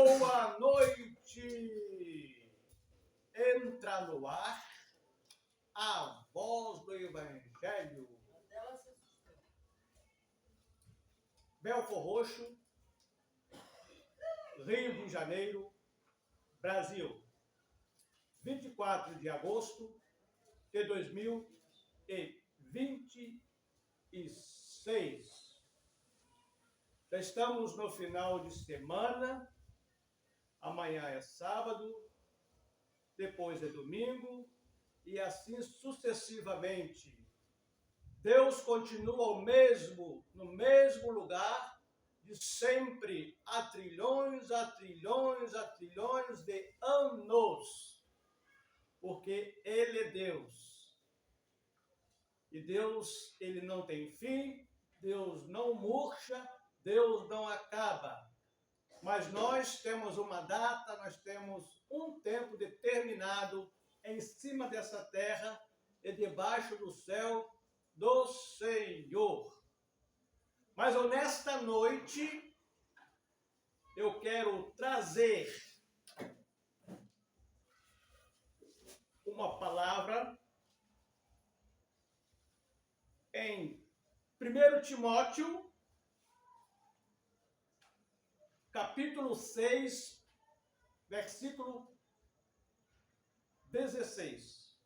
Boa noite! Entra no ar a voz do Evangelho. Belford Roxo, Rio de Janeiro, Brasil. 24 de agosto de 2026. Já estamos no final de semana. Amanhã é sábado, depois é domingo e assim sucessivamente. Deus continua no mesmo lugar de sempre, há trilhões de anos, porque Ele é Deus. E Deus, Ele não tem fim, Deus não murcha, Deus não acaba. Mas nós temos uma data, nós temos um tempo determinado em cima dessa terra e debaixo do céu do Senhor. Mas nesta noite eu quero trazer uma palavra em 1 Timóteo, capítulo 6, versículo 16.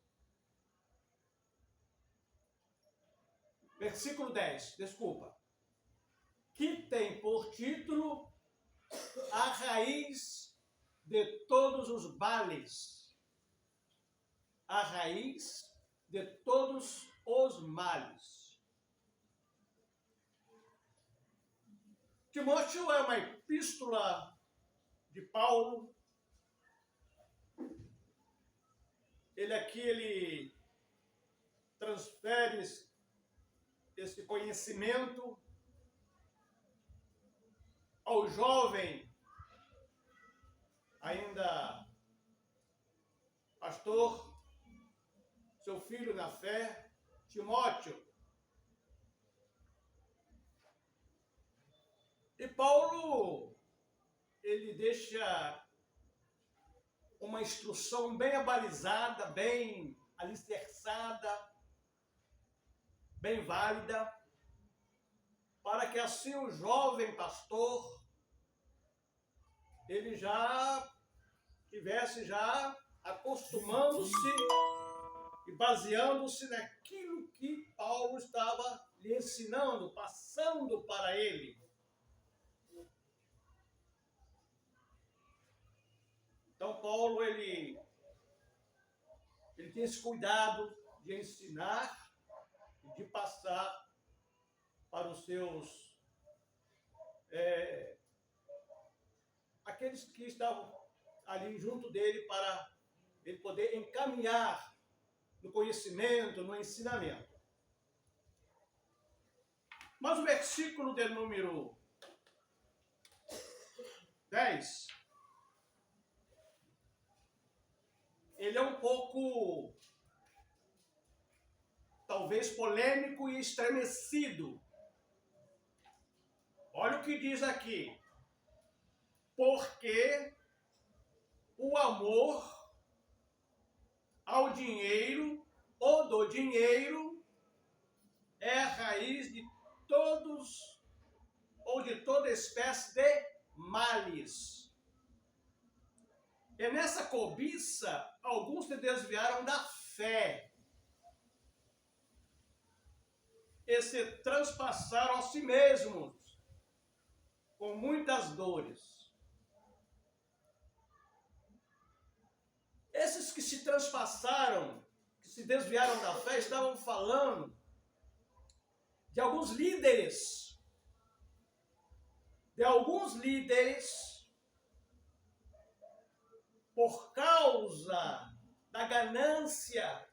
Versículo 10, desculpa. Que tem por título a raiz de todos os males. A raiz de todos os males. Timóteo é uma epístola de Paulo. Ele transfere esse conhecimento ao jovem, ainda pastor, seu filho na fé, Timóteo. E Paulo, ele deixa uma instrução bem abalizada, bem alicerçada, bem válida, para que assim o jovem pastor, ele já tivesse acostumando-se e baseando-se naquilo que Paulo estava lhe ensinando, passando para ele. Então, Paulo, ele tem esse cuidado de ensinar e de passar para os seus, aqueles que estavam ali junto dele, para ele poder encaminhar no conhecimento, no ensinamento. Mas o versículo de número 10... ele é um pouco, talvez, polêmico e estremecido. Olha o que diz aqui. Porque o amor ao dinheiro ou do dinheiro é a raiz de todos ou de toda espécie de males. E nessa cobiça, alguns se desviaram da fé e se transpassaram a si mesmos com muitas dores. Esses que se transpassaram, que se desviaram da fé, estavam falando de alguns líderes, por causa da ganância,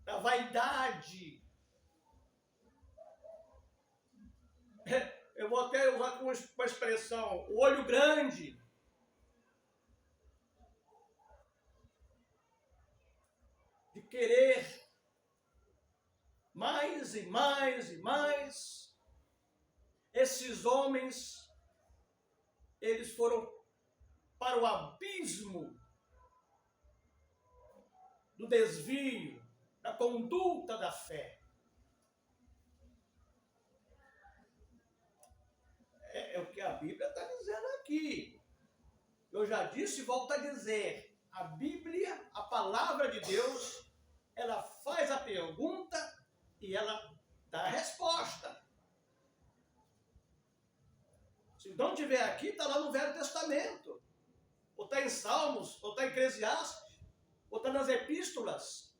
da vaidade. Eu vou até usar uma expressão, o olho grande. De querer mais e mais e mais. Esses homens, eles foram para o abismo do desvio, da conduta da fé. É o que a Bíblia está dizendo aqui. Eu já disse e volto a dizer, a Bíblia, a palavra de Deus, ela faz a pergunta e ela dá a resposta. Se não tiver aqui, está lá no Velho Testamento. Ou está em Salmos, ou está em Eclesiastes, ou está nas epístolas.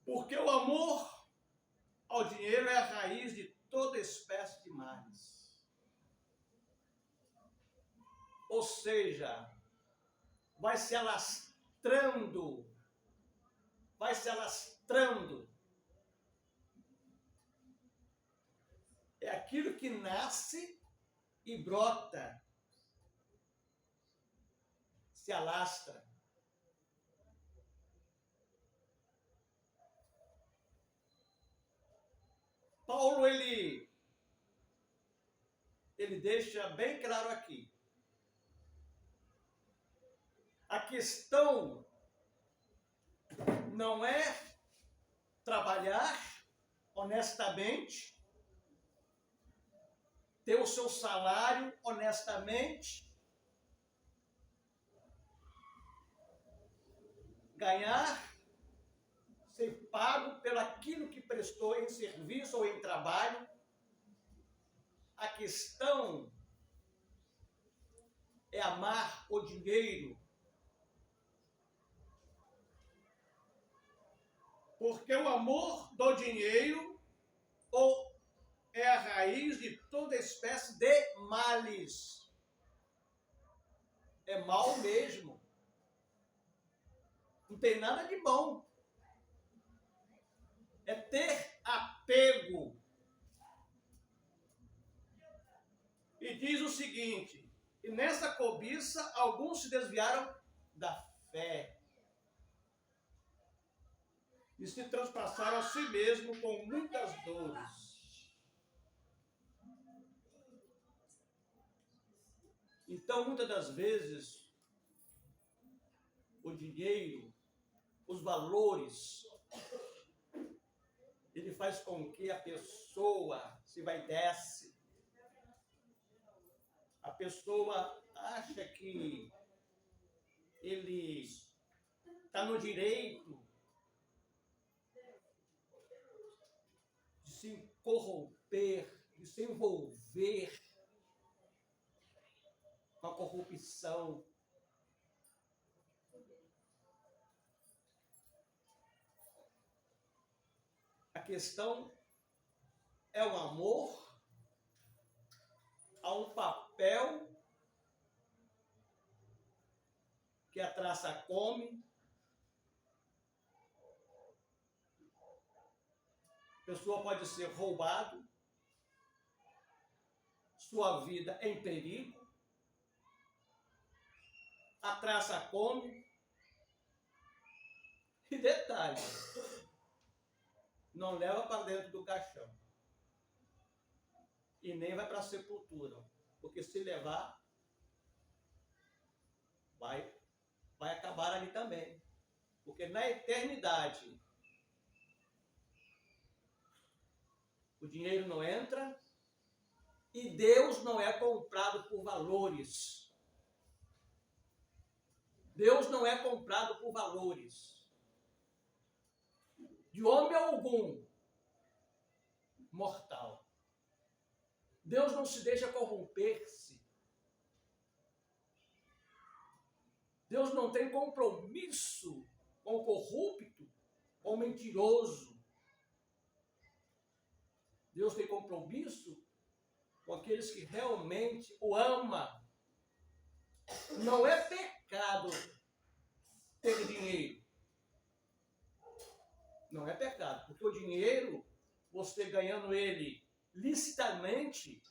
Porque o amor ao dinheiro é a raiz de toda espécie de males. Ou seja, vai se alastrando. É aquilo que nasce e brota, se alastra. Paulo, ele deixa bem claro aqui. A questão não é trabalhar honestamente, ter o seu salário honestamente, ganhar, ser pago pelo aquilo que prestou em serviço ou em trabalho. A questão é amar o dinheiro. Porque o amor do dinheiro é a raiz de toda espécie de males. É mal mesmo. Não tem nada de bom. É ter apego. E diz o seguinte, e nessa cobiça alguns se desviaram da fé e se transpassaram a si mesmo com muitas dores. Então, muitas das vezes, o dinheiro, os valores, ele faz com que a pessoa se vaidece. A pessoa acha que ele está no direito de se corromper, de se envolver com a corrupção. A questão é o amor a um papel que a traça come. A pessoa pode ser roubado, sua vida em perigo. A traça come. E detalhe, não leva para dentro do caixão. E nem vai para a sepultura. Porque se levar, vai acabar ali também. Porque na eternidade, o dinheiro não entra e Deus não é comprado por valores. Deus não é comprado por valores. De homem algum, mortal. Deus não se deixa corromper-se. Deus não tem compromisso com o corrupto, com o mentiroso. Deus tem compromisso com aqueles que realmente o amam. Não é pecado ter dinheiro. Não é pecado, porque o dinheiro, você ganhando ele licitamente,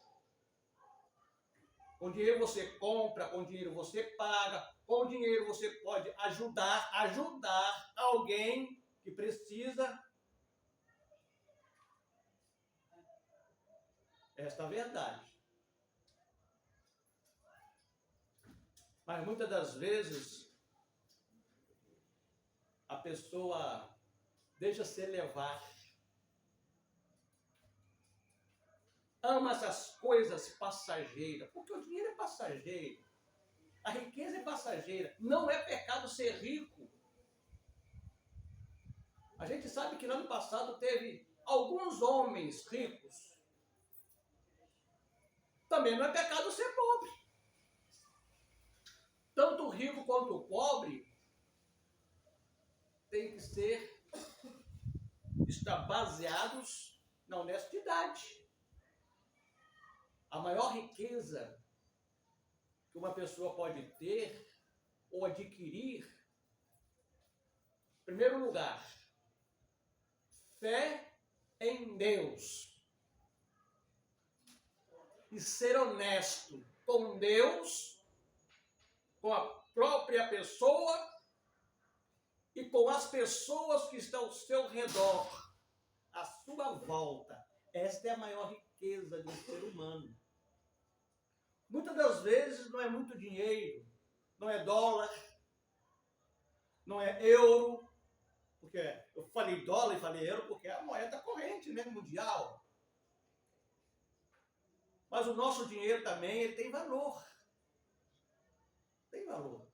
com dinheiro você compra, com dinheiro você paga, com dinheiro você pode ajudar alguém que precisa. Esta é a verdade. Mas muitas das vezes a pessoa deixa se levar. Ama essas coisas passageiras, porque o dinheiro é passageiro. A riqueza é passageira. Não é pecado ser rico. A gente sabe que no ano passado teve alguns homens ricos. Também não é pecado ser pobre. Tanto o rico quanto o pobre tem que estar baseados na honestidade. A maior riqueza que uma pessoa pode ter ou adquirir, em primeiro lugar, fé em Deus. E ser honesto com Deus, com a própria pessoa e com as pessoas que estão ao seu redor, à sua volta. Esta é a maior riqueza de um ser humano. Muitas das vezes não é muito dinheiro, não é dólar, não é euro, porque eu falei dólar e falei euro porque é a moeda corrente, né, mundial. Mas o nosso dinheiro também ele tem valor. Tem valor.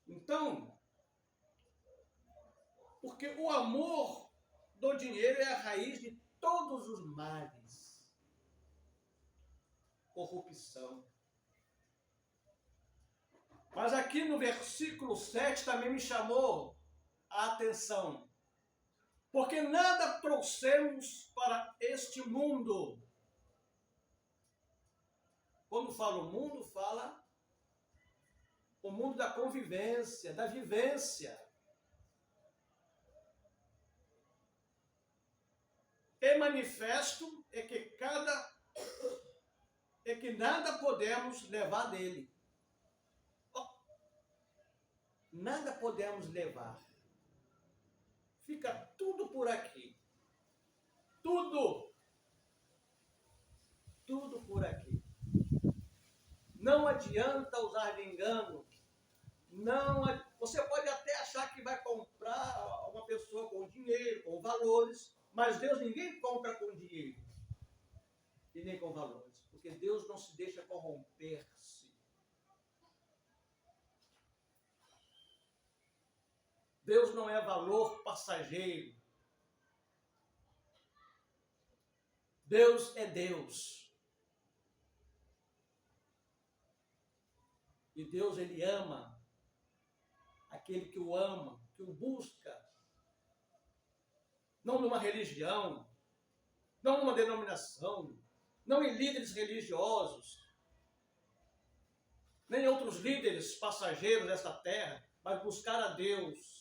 Então, porque o amor do dinheiro é a raiz de todos os males. Corrupção. Mas aqui no versículo 7 também me chamou a atenção. Porque nada trouxemos para este mundo. Quando fala o mundo, fala o mundo da convivência, da vivência. É manifesto é que nada podemos levar dele. Nada podemos levar. Fica tudo por aqui. Tudo. Tudo por aqui. Não adianta usar de engano. Você pode até achar que vai comprar uma pessoa com dinheiro, com valores, mas Deus ninguém compra com dinheiro e nem com valores, porque Deus não se deixa corromper-se. Deus não é valor passageiro. Deus é Deus. E Deus, Ele ama aquele que o ama, que o busca. Não numa religião, não numa denominação, não em líderes religiosos, nem outros líderes passageiros desta terra, mas buscar a Deus.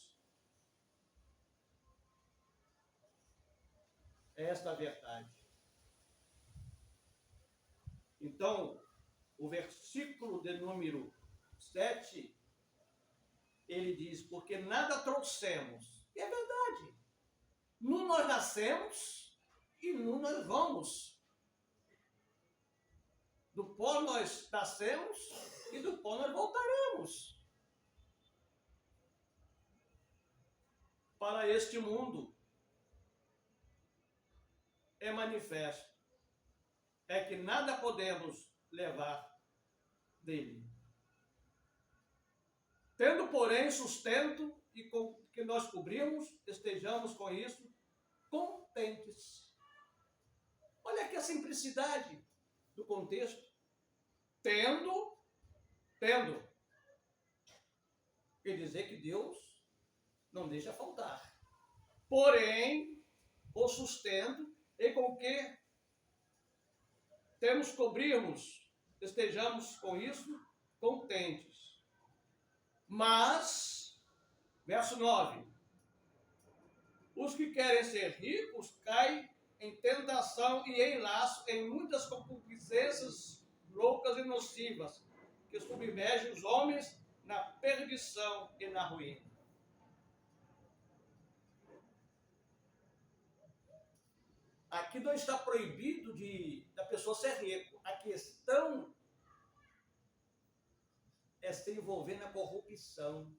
É esta a verdade. Então, o versículo de número 7, ele diz, porque nada trouxemos. E é verdade. Nu nós nascemos e nu nós vamos. Do pó nós nascemos e do pó nós voltaremos. Para este mundo é manifesto. É que nada podemos levar dele. Tendo, porém, sustento e com que nós cobrimos, estejamos com isso contentes. Olha aqui a simplicidade do contexto. Tendo, quer dizer que Deus não deixa faltar. Porém, o sustento e com que temos cobrirmos, estejamos com isso contentes. Mas, verso 9, os que querem ser ricos caem em tentação e em laço, em muitas concupiscências loucas e nocivas, que submergem os homens na perdição e na ruína. aqui não está proibido da pessoa ser rico. A questão é se envolver na corrupção,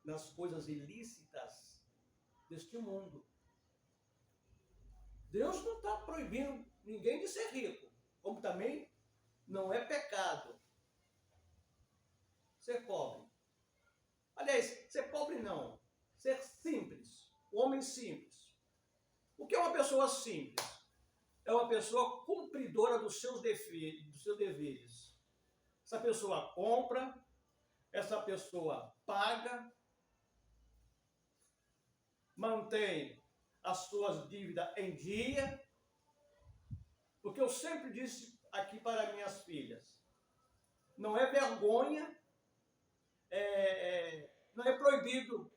nas coisas ilícitas deste mundo. Deus não está proibindo ninguém de ser rico, como também não é pecado ser pobre. Aliás, ser pobre não, ser simples, homem simples. O que é uma pessoa simples? É uma pessoa cumpridora dos seus deveres. Essa pessoa compra, essa pessoa paga, mantém as suas dívidas em dia, porque eu sempre disse aqui para minhas filhas, não é vergonha, não é proibido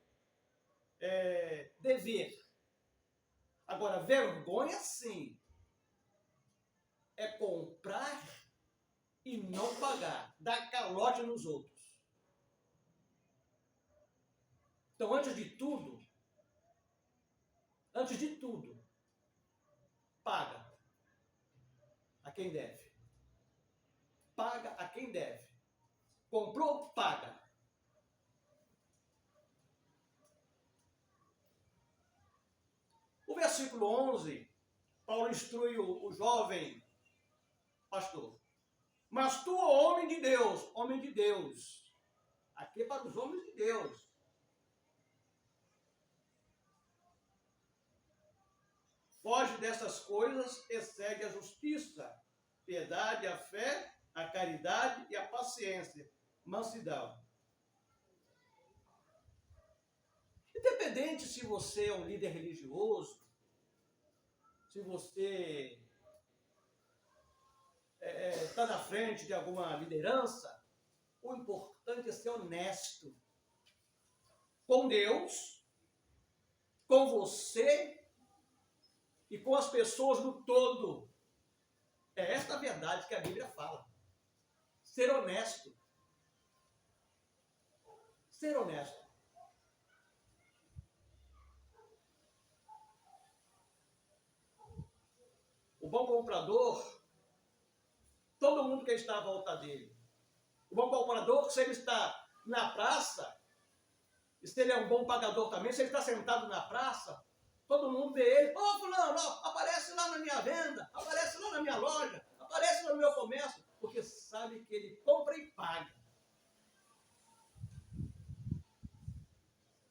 dever. Agora, vergonha sim, é comprar e não pagar, dar calote nos outros. Então, antes de tudo, paga a quem deve. Paga a quem deve. Comprou, paga. O versículo 11, Paulo instrui o jovem pastor. Mas tu, homem de Deus, aqui é para os homens de Deus, foge dessas coisas e segue a justiça, piedade, a fé, a caridade e a paciência, mansidão. Independente se você é um líder religioso, se você está na frente de alguma liderança, o importante é ser honesto com Deus, com você e com as pessoas no todo. É esta a verdade que a Bíblia fala. Ser honesto. Ser honesto. O bom comprador, todo mundo quer estar à volta dele. O bom comprador, se ele está na praça, e se ele é um bom pagador também, se ele está sentado na praça, todo mundo vê ele. Ô, fulano, aparece lá na minha venda, aparece lá na minha loja, aparece lá no meu comércio, porque sabe que ele compra e paga.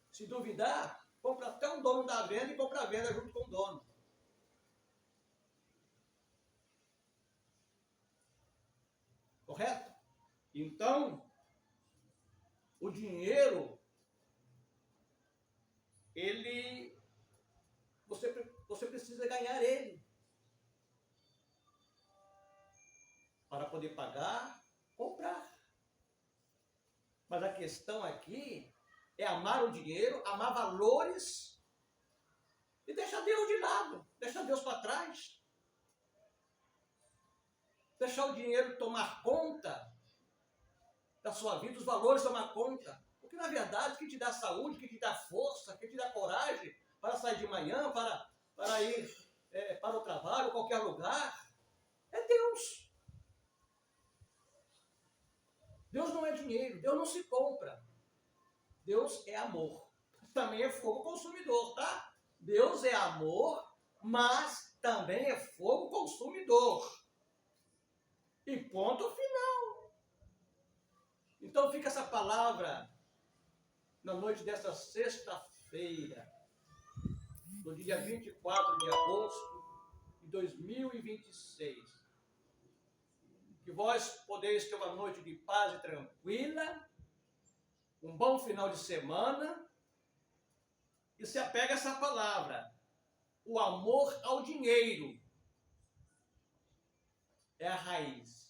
Se duvidar, compra até um dono da venda e compra a venda junto com o dono. Correto? Então, o dinheiro, você precisa ganhar ele para poder pagar, comprar. Mas a questão aqui é amar o dinheiro, amar valores e deixar Deus de lado, deixar Deus para trás. Deixar o dinheiro tomar conta da sua vida, os valores tomar conta. Porque, na verdade, quem te dá saúde, quem te dá força, quem te dá coragem para sair de manhã, para ir para o trabalho, qualquer lugar, é Deus. Deus não é dinheiro, Deus não se compra. Deus é amor. Também é fogo consumidor, tá? Deus é amor, mas também é fogo consumidor. E ponto final. Então fica essa palavra na noite desta sexta-feira, no dia 24 de agosto de 2026. Que vós podeis ter uma noite de paz e tranquila, um bom final de semana, e se apega a essa palavra. O amor ao dinheiro é a raiz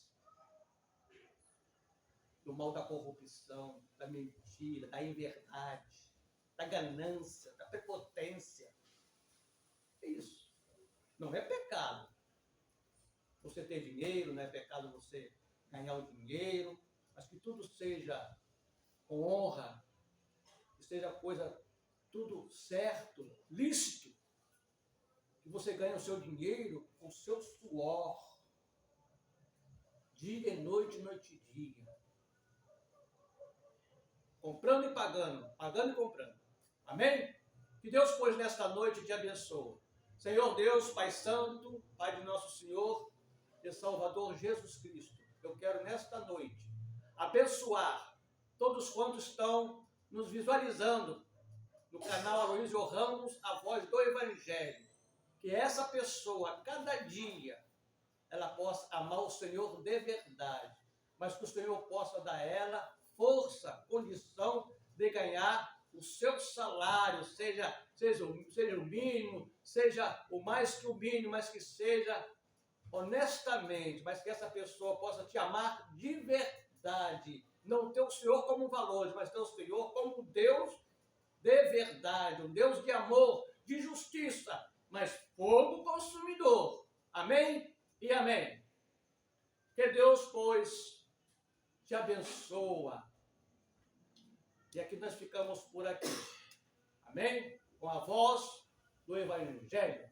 do mal da corrupção, da mentira, da inverdade, da ganância, da prepotência. É isso. Não é pecado você ter dinheiro, não é pecado você ganhar o dinheiro, mas que tudo seja com honra, que seja coisa tudo certo, lícito, você ganha o seu dinheiro com o seu suor, dia e noite, noite e dia. Comprando e pagando, pagando e comprando. Amém? Que Deus, pois, nesta noite te abençoe. Senhor Deus, Pai Santo, Pai de nosso Senhor e Salvador Jesus Cristo, eu quero nesta noite abençoar todos quantos estão nos visualizando no canal Aloysio Ramos, a voz do Evangelho. Que essa pessoa, cada dia, ela possa amar o Senhor de verdade, mas que o Senhor possa dar a ela força, condição de ganhar o seu salário, seja o mínimo, seja o mais que o mínimo, mas que seja honestamente, mas que essa pessoa possa te amar de verdade, não ter o Senhor como um valor, mas ter o Senhor como um Deus de verdade, um Deus de amor, de justiça, mas fogo consumidor. Amém e amém. Que Deus, pois, te abençoa. E aqui nós ficamos por aqui. Amém? Com a voz do Evangelho.